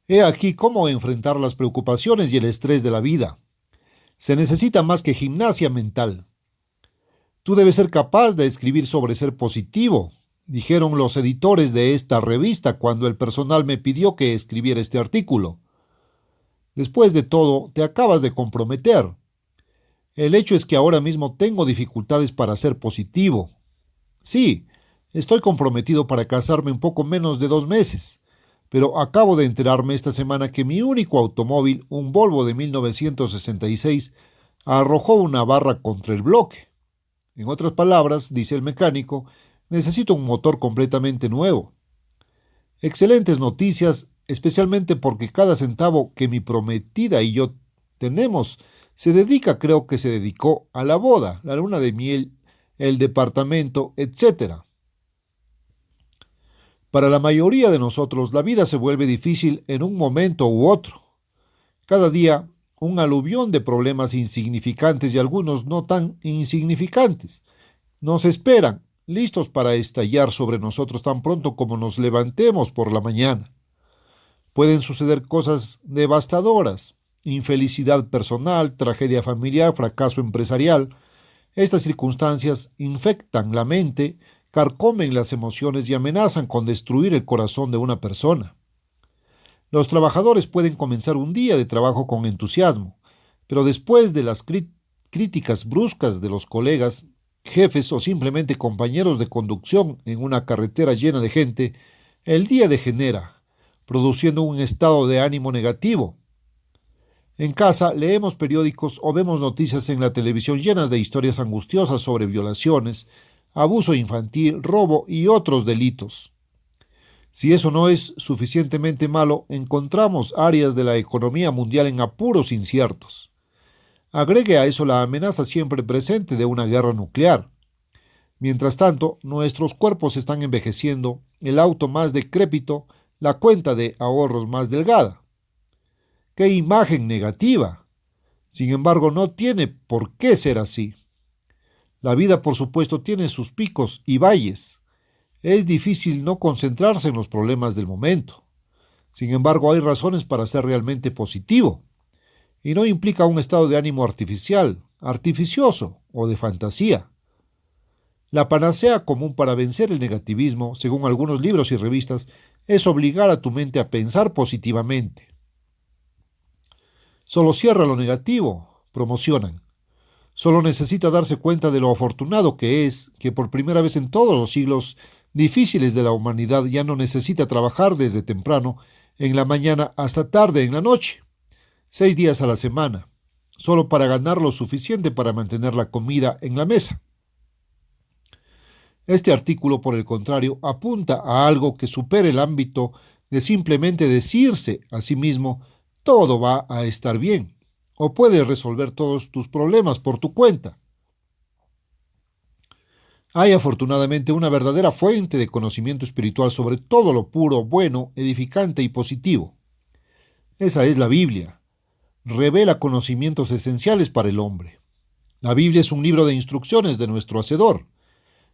He aquí cómo enfrentar las preocupaciones y el estrés de la vida. Se necesita más que gimnasia mental. Tú debes ser capaz de escribir sobre ser positivo, dijeron los editores de esta revista cuando el personal me pidió que escribiera este artículo. Después de todo, te acabas de comprometer. El hecho es que ahora mismo tengo dificultades para ser positivo. Sí, estoy comprometido para casarme en poco menos de 2 meses, pero acabo de enterarme esta semana que mi único automóvil, un Volvo de 1966, arrojó una barra contra el bloque. En otras palabras, dice el mecánico, necesito un motor completamente nuevo. Excelentes noticias, especialmente porque cada centavo que mi prometida y yo tenemos creo que se dedicó a la boda, la luna de miel, el departamento, etcétera. Para la mayoría de nosotros, la vida se vuelve difícil en un momento u otro. Cada día, un aluvión de problemas insignificantes y algunos no tan insignificantes nos esperan, listos para estallar sobre nosotros tan pronto como nos levantemos por la mañana. Pueden suceder cosas devastadoras, infelicidad personal, tragedia familiar, fracaso empresarial. Estas circunstancias infectan la mente, carcomen las emociones y amenazan con destruir el corazón de una persona. Los trabajadores pueden comenzar un día de trabajo con entusiasmo, pero después de las críticas bruscas de los colegas, jefes o simplemente compañeros de conducción en una carretera llena de gente, el día degenera, produciendo un estado de ánimo negativo. En casa leemos periódicos o vemos noticias en la televisión llenas de historias angustiosas sobre violaciones, abuso infantil, robo y otros delitos. Si eso no es suficientemente malo, encontramos áreas de la economía mundial en apuros inciertos. Agregue a eso la amenaza siempre presente de una guerra nuclear. Mientras tanto, nuestros cuerpos están envejeciendo, el auto más decrépito, la cuenta de ahorros más delgada. ¡Qué imagen negativa! Sin embargo, no tiene por qué ser así. La vida, por supuesto, tiene sus picos y valles. Es difícil no concentrarse en los problemas del momento. Sin embargo, hay razones para ser realmente positivo. Y no implica un estado de ánimo artificial, artificioso o de fantasía. La panacea común para vencer el negativismo, según algunos libros y revistas, es obligar a tu mente a pensar positivamente. Solo cierra lo negativo, promocionan. Solo necesita darse cuenta de lo afortunado que es, que por primera vez en todos los siglos difíciles de la humanidad ya no necesita trabajar desde temprano en la mañana hasta tarde en la noche, 6 días a la semana, solo para ganar lo suficiente para mantener la comida en la mesa. Este artículo, por el contrario, apunta a algo que supere el ámbito de simplemente decirse a sí mismo todo va a estar bien, o puedes resolver todos tus problemas por tu cuenta. Hay afortunadamente una verdadera fuente de conocimiento espiritual sobre todo lo puro, bueno, edificante y positivo. Esa es la Biblia. Revela conocimientos esenciales para el hombre. La Biblia es un libro de instrucciones de nuestro Hacedor.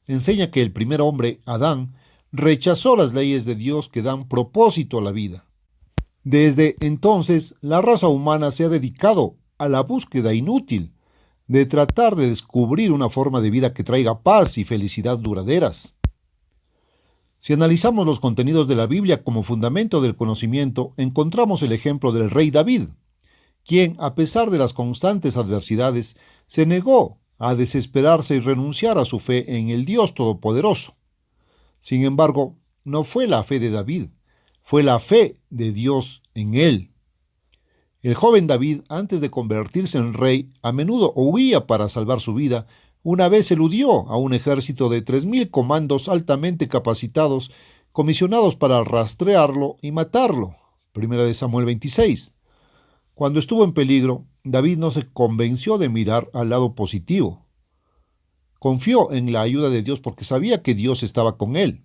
Enseña que el primer hombre, Adán, rechazó las leyes de Dios que dan propósito a la vida. Desde entonces, la raza humana se ha dedicado a la búsqueda inútil de tratar de descubrir una forma de vida que traiga paz y felicidad duraderas. Si analizamos los contenidos de la Biblia como fundamento del conocimiento, encontramos el ejemplo del rey David, quien, a pesar de las constantes adversidades, se negó a desesperarse y renunciar a su fe en el Dios Todopoderoso. Sin embargo, no fue la fe de David, fue la fe de Dios en él. El joven David, antes de convertirse en rey, a menudo huía para salvar su vida. Una vez eludió a un ejército de 3,000 comandos altamente capacitados, comisionados para rastrearlo y matarlo. Primera de Samuel 26. Cuando estuvo en peligro, David no se convenció de mirar al lado positivo. Confió en la ayuda de Dios porque sabía que Dios estaba con él.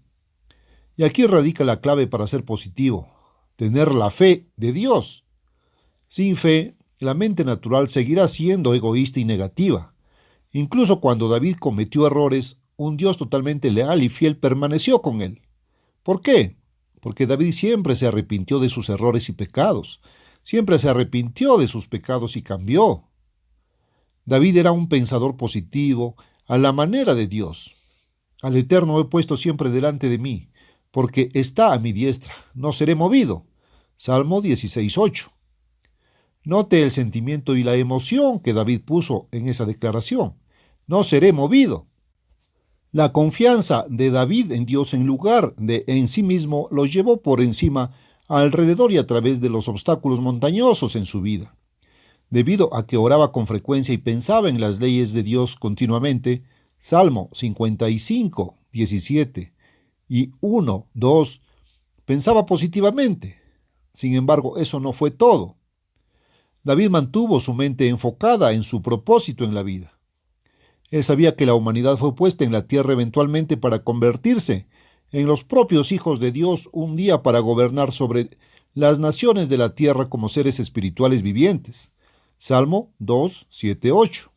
Y aquí radica la clave para ser positivo: tener la fe de Dios. Sin fe, la mente natural seguirá siendo egoísta y negativa. Incluso cuando David cometió errores, un Dios totalmente leal y fiel permaneció con él. ¿Por qué? porque David siempre se arrepintió de sus errores y pecados. Siempre se arrepintió de sus pecados y cambió. David era un pensador positivo, a la manera de Dios. Al Eterno he puesto siempre delante de mí, porque está a mi diestra, no seré movido. Salmo 16:8. Note el sentimiento y la emoción que David puso en esa declaración. No seré movido. La confianza de David en Dios en lugar de en sí mismo lo llevó por encima, alrededor y a través de los obstáculos montañosos en su vida. Debido a que oraba con frecuencia y pensaba en las leyes de Dios continuamente, Salmo 55, 17 y 1, 2, pensaba positivamente. Sin embargo, eso no fue todo. David mantuvo su mente enfocada en su propósito en la vida. Él sabía que la humanidad fue puesta en la tierra eventualmente para convertirse en los propios hijos de Dios un día para gobernar sobre las naciones de la tierra como seres espirituales vivientes. Salmo 2, 7, 8.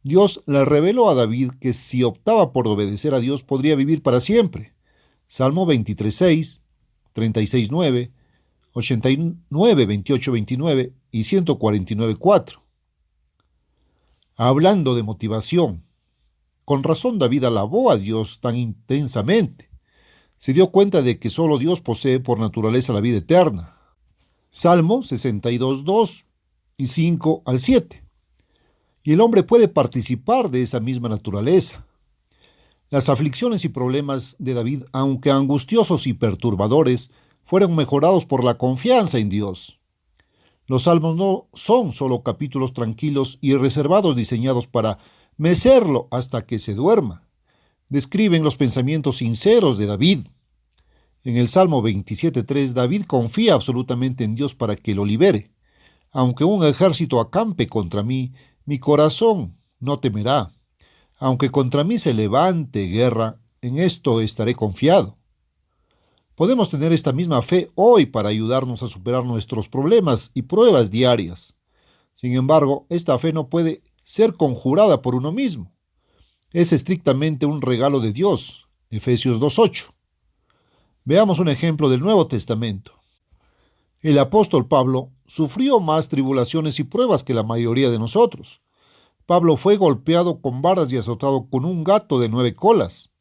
Dios le reveló a David que si optaba por obedecer a Dios podría vivir para siempre. Salmo 23, 6, 36, 9, 89, 28, 29 y 149, 4. Hablando de motivación, con razón David alabó a Dios tan intensamente. Se dio cuenta de que solo Dios posee por naturaleza la vida eterna. Salmo 62, 2 y 5 al 7. Y el hombre puede participar de esa misma naturaleza. Las aflicciones y problemas de David, aunque angustiosos y perturbadores, fueron mejorados por la confianza en Dios. Los salmos no son solo capítulos tranquilos y reservados diseñados para mecerlo hasta que se duerma. Describen los pensamientos sinceros de David. En el Salmo 27:3, David confía absolutamente en Dios para que lo libere. Aunque un ejército acampe contra mí, mi corazón no temerá. Aunque contra mí se levante guerra, en esto estaré confiado. Podemos tener esta misma fe hoy para ayudarnos a superar nuestros problemas y pruebas diarias. Sin embargo, esta fe no puede ser conjurada por uno mismo. Es estrictamente un regalo de Dios. Efesios 2:8. Veamos un ejemplo del Nuevo Testamento. El apóstol Pablo sufrió más tribulaciones y pruebas que la mayoría de nosotros. Pablo fue golpeado con varas y azotado con un gato de 9 colas,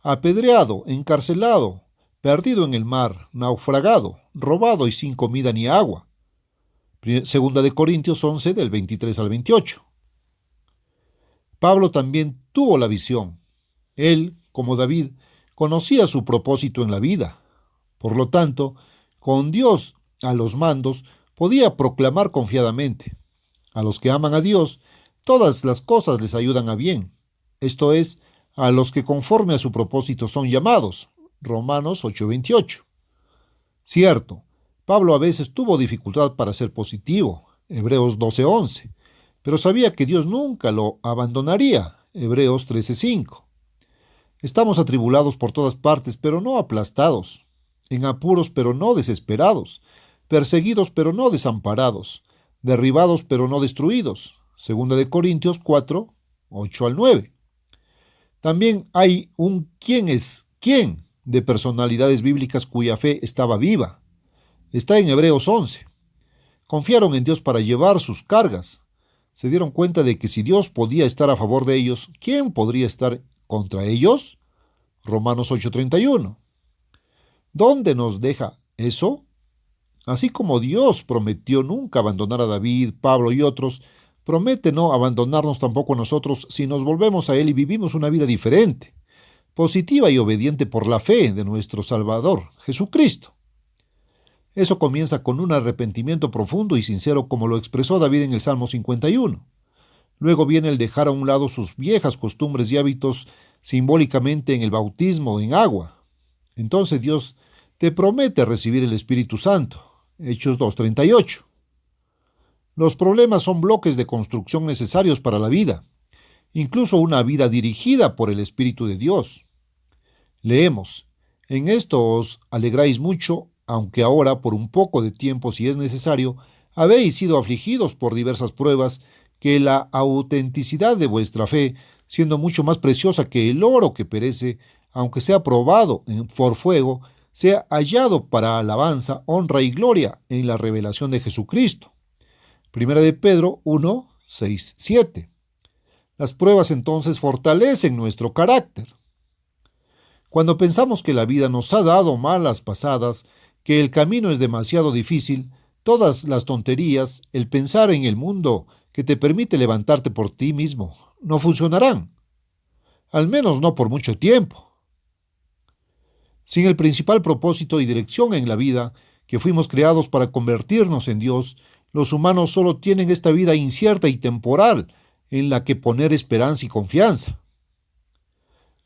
apedreado, encarcelado, perdido en el mar, naufragado, robado y sin comida ni agua. Segunda de Corintios 11, del 23 al 28. Pablo también tuvo la visión. Él, como David, conocía su propósito en la vida. Por lo tanto, con Dios a los mandos, podía proclamar confiadamente: a los que aman a Dios, todas las cosas les ayudan a bien. Esto es, a los que conforme a su propósito son llamados. Romanos 8:28. Cierto, Pablo a veces tuvo dificultad para ser positivo. Hebreos 12:11. Pero sabía que Dios nunca lo abandonaría. Hebreos 13:5. Estamos atribulados por todas partes, pero no aplastados. En apuros, pero no desesperados. Perseguidos, pero no desamparados. Derribados, pero no destruidos. Segunda de Corintios 4, 8 al 9. También hay un quién es quién de personalidades bíblicas cuya fe estaba viva. Está en Hebreos 11. Confiaron en Dios para llevar sus cargas. Se dieron cuenta de que si Dios podía estar a favor de ellos, ¿quién podría estar contra ellos? Romanos 8:31. ¿Dónde nos deja eso? Así como Dios prometió nunca abandonar a David, Pablo y otros, promete no abandonarnos tampoco a nosotros si nos volvemos a Él y vivimos una vida diferente, positiva y obediente por la fe de nuestro Salvador, Jesucristo. Eso comienza con un arrepentimiento profundo y sincero, como lo expresó David en el Salmo 51. Luego viene el dejar a un lado sus viejas costumbres y hábitos, simbólicamente en el bautismo en agua. Entonces Dios te promete recibir el Espíritu Santo. Hechos 2:38. Los problemas son bloques de construcción necesarios para la vida, incluso una vida dirigida por el Espíritu de Dios. Leemos: en esto os alegráis mucho, aunque ahora por un poco de tiempo, si es necesario, habéis sido afligidos por diversas pruebas, que la autenticidad de vuestra fe, siendo mucho más preciosa que el oro que perece, aunque sea probado por fuego, sea hallado para alabanza, honra y gloria en la revelación de Jesucristo. Primera de Pedro 1, 6, 7. Las pruebas entonces fortalecen nuestro carácter. Cuando pensamos que la vida nos ha dado malas pasadas, que el camino es demasiado difícil, todas las tonterías, el pensar en el mundo que te permite levantarte por ti mismo, no funcionarán. Al menos no por mucho tiempo. Sin el principal propósito y dirección en la vida, que fuimos creados para convertirnos en Dios, los humanos solo tienen esta vida incierta y temporal en la que poner esperanza y confianza.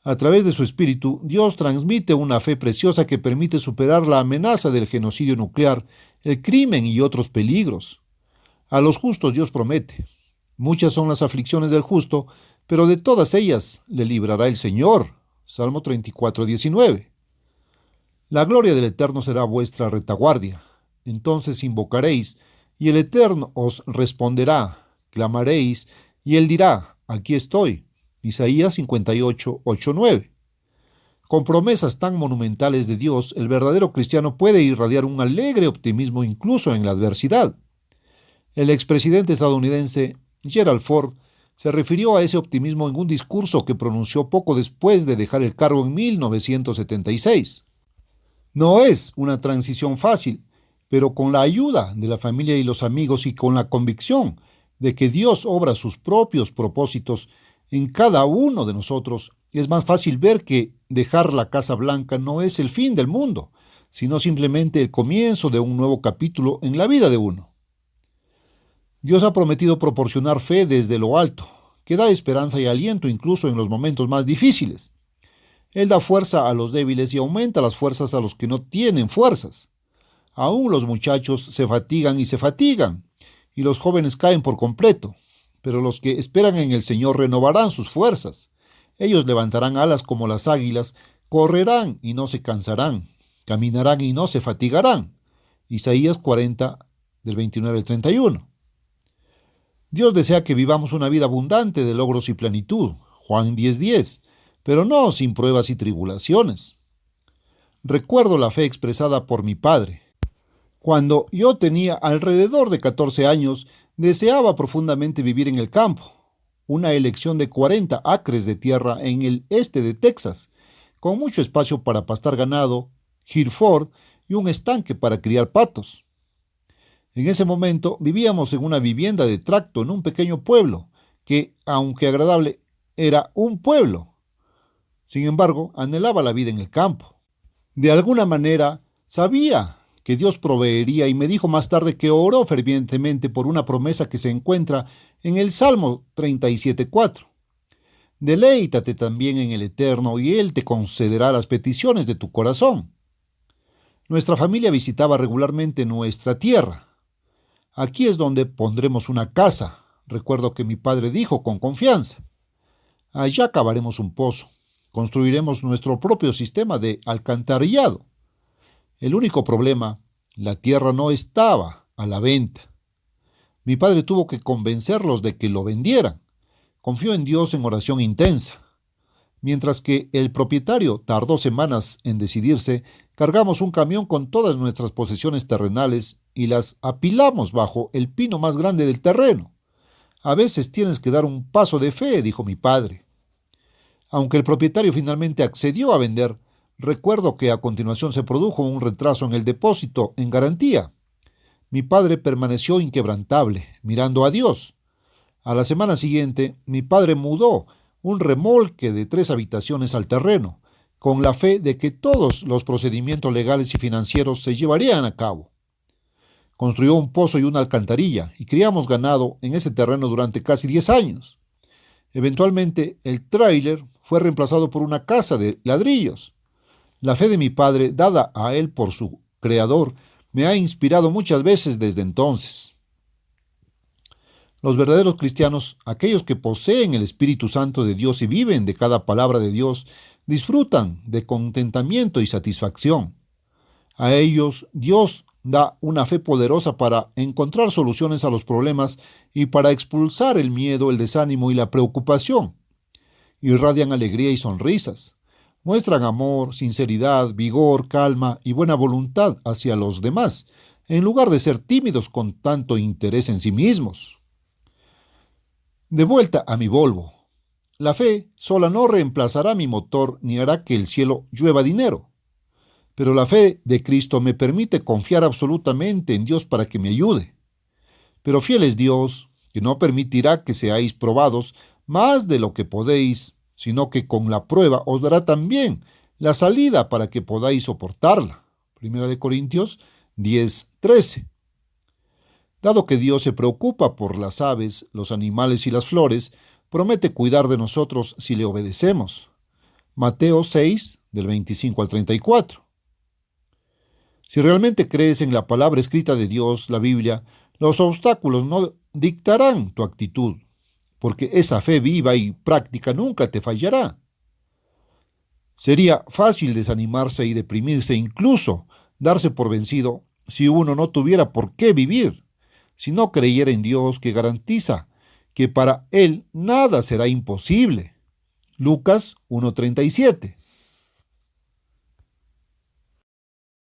A través de su espíritu, Dios transmite una fe preciosa que permite superar la amenaza del genocidio nuclear, el crimen y otros peligros. A los justos Dios promete: muchas son las aflicciones del justo, pero de todas ellas le librará el Señor. Salmo 34, 19. La gloria del Eterno será vuestra retaguardia. Entonces invocaréis, y el Eterno os responderá. Clamaréis, y Él dirá: aquí estoy. Isaías 58, 8, 9. Con promesas tan monumentales de Dios, el verdadero cristiano puede irradiar un alegre optimismo incluso en la adversidad. El expresidente estadounidense Gerald Ford se refirió a ese optimismo en un discurso que pronunció poco después de dejar el cargo en 1976. No es una transición fácil, pero con la ayuda de la familia y los amigos y con la convicción de que Dios obra sus propios propósitos en cada uno de nosotros, es más fácil ver que dejar la Casa Blanca no es el fin del mundo, sino simplemente el comienzo de un nuevo capítulo en la vida de uno. Dios ha prometido proporcionar fe desde lo alto, que da esperanza y aliento incluso en los momentos más difíciles. Él da fuerza a los débiles y aumenta las fuerzas a los que no tienen fuerzas. Aún los muchachos se fatigan, y los jóvenes caen por completo. Pero los que esperan en el Señor renovarán sus fuerzas. Ellos levantarán alas como las águilas, correrán y no se cansarán, caminarán y no se fatigarán. Isaías 40, del 29 al 31. Dios desea que vivamos una vida abundante de logros y plenitud. Juan 10, 10. Pero no sin pruebas y tribulaciones. Recuerdo la fe expresada por mi padre. Cuando yo tenía alrededor de 14 años, deseaba profundamente vivir en el campo, una elección de 40 acres de tierra en el este de Texas, con mucho espacio para pastar ganado, Hereford y un estanque para criar patos. En ese momento vivíamos en una vivienda de tracto en un pequeño pueblo, que, aunque agradable, era un pueblo. Sin embargo, anhelaba la vida en el campo. De alguna manera, sabía que Dios proveería y me dijo más tarde que oró fervientemente por una promesa que se encuentra en el Salmo 37:4. Deleítate también en el Eterno y Él te concederá las peticiones de tu corazón. Nuestra familia visitaba regularmente nuestra tierra. Aquí es donde pondremos una casa, recuerdo que mi padre dijo con confianza. Allá cavaremos un pozo, construiremos nuestro propio sistema de alcantarillado. El único problema, la tierra no estaba a la venta. Mi padre tuvo que convencerlos de que lo vendieran. Confió en Dios en oración intensa. Mientras que el propietario tardó semanas en decidirse, cargamos un camión con todas nuestras posesiones terrenales y las apilamos bajo el pino más grande del terreno. A veces tienes que dar un paso de fe, dijo mi padre. Aunque el propietario finalmente accedió a vender, recuerdo que a continuación se produjo un retraso en el depósito en garantía. Mi padre permaneció inquebrantable, mirando a Dios. A la semana siguiente, mi padre mudó un remolque de 3 habitaciones al terreno, con la fe de que todos los procedimientos legales y financieros se llevarían a cabo. Construyó un pozo y una alcantarilla, y criamos ganado en ese terreno durante casi 10 años. Eventualmente, el tráiler fue reemplazado por una casa de ladrillos. La fe de mi padre, dada a él por su creador, me ha inspirado muchas veces desde entonces. Los verdaderos cristianos, aquellos que poseen el Espíritu Santo de Dios y viven de cada palabra de Dios, disfrutan de contentamiento y satisfacción. A ellos Dios da una fe poderosa para encontrar soluciones a los problemas y para expulsar el miedo, el desánimo y la preocupación. Irradian alegría y sonrisas. Muestran amor, sinceridad, vigor, calma y buena voluntad hacia los demás, en lugar de ser tímidos con tanto interés en sí mismos. De vuelta a mi Volvo. La fe sola no reemplazará mi motor ni hará que el cielo llueva dinero. Pero la fe de Cristo me permite confiar absolutamente en Dios para que me ayude. Pero fiel es Dios, que no permitirá que seáis probados más de lo que podéis, sino que con la prueba os dará también la salida para que podáis soportarla. Primera de Corintios 10:13. Dado que Dios se preocupa por las aves, los animales y las flores, promete cuidar de nosotros si le obedecemos. Mateo 6, del 25 al 34. Si realmente crees en la palabra escrita de Dios, la Biblia, los obstáculos no dictarán tu actitud, porque esa fe viva y práctica nunca te fallará. Sería fácil desanimarse y deprimirse, incluso darse por vencido, si uno no tuviera por qué vivir, si no creyera en Dios que garantiza que para Él nada será imposible. Lucas 1:37.